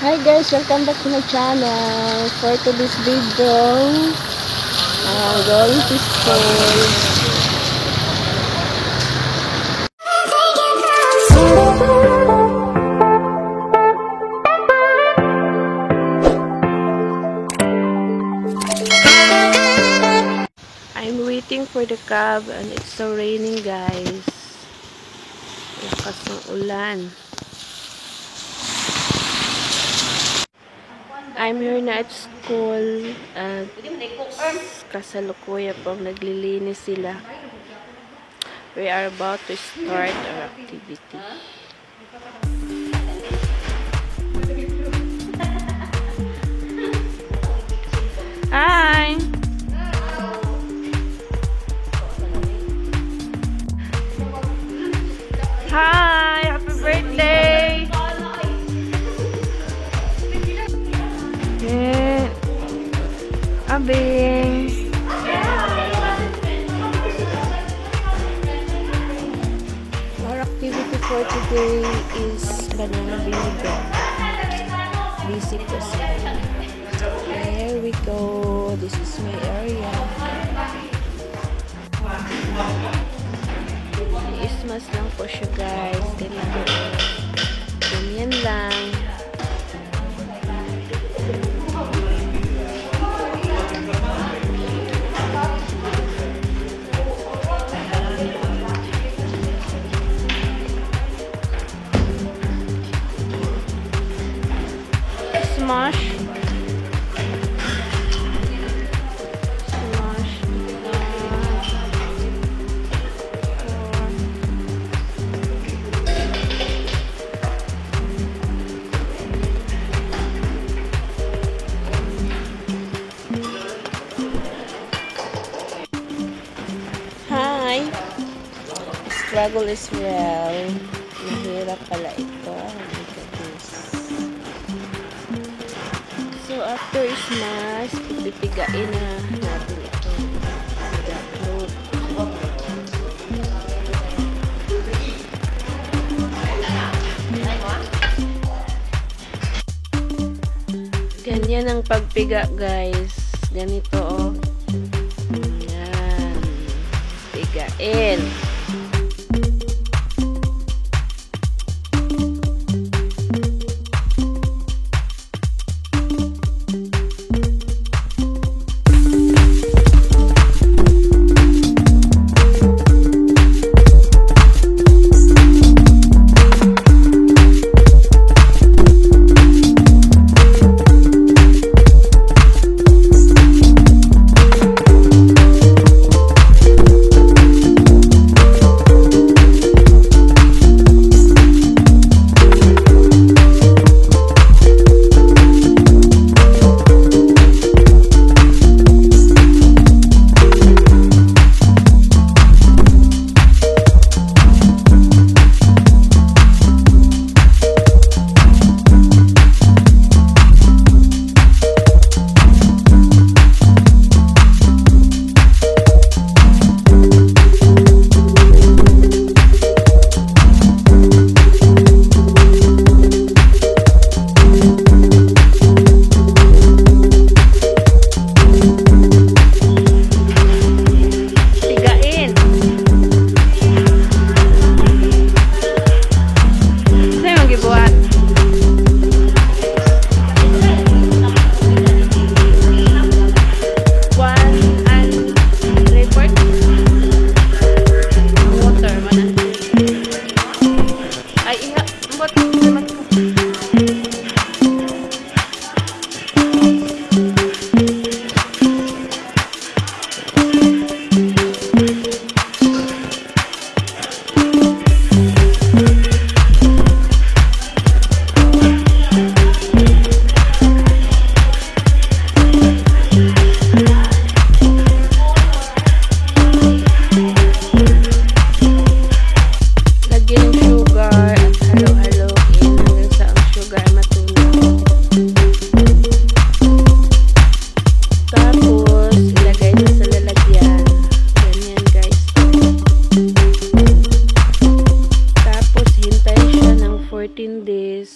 Hi guys, welcome back to my channel. For today's video, going to school. I'm waiting for the cab and it's so raining guys. Lakas ng ulan. I'm here na at school at kasalukuyan pong naglilinis sila. We are about to start our activity. Hi! Hi! Happy birthday! Yeah. Abing! Our activity for today is banana vinegar. Basic procedure. There we go. This is my area. Ismas lang po siya guys. Ganyan lang. Smash. Hi! Struggle is real. Mahirap pala ito. So, after smash, pipigain na natin ito. Ganyan ang pagpiga, guys. Ganito, oh. Yan. Pigain.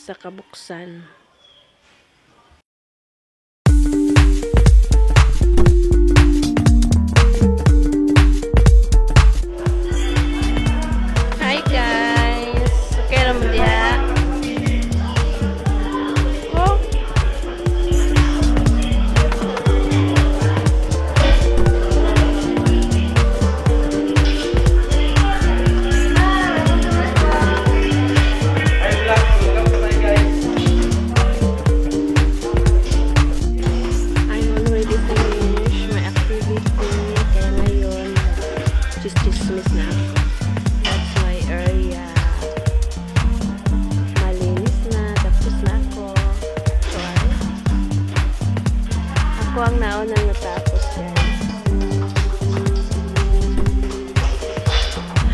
sa kabuksan. naunang natapos yan.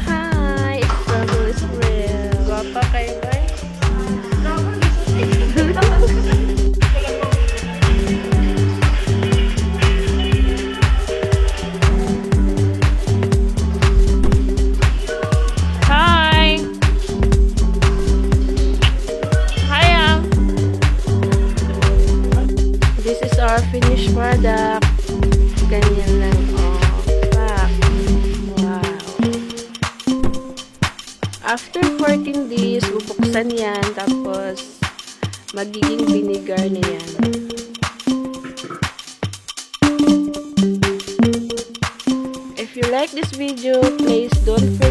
Hi! Struggle is real. Guwapa kayo ba? This is our finished product. Ganyan lang. Oh, pack. Wow. After 14 days, bubuksan yan. Tapos, magiging vinegar na yan. If you like this video, please don't forget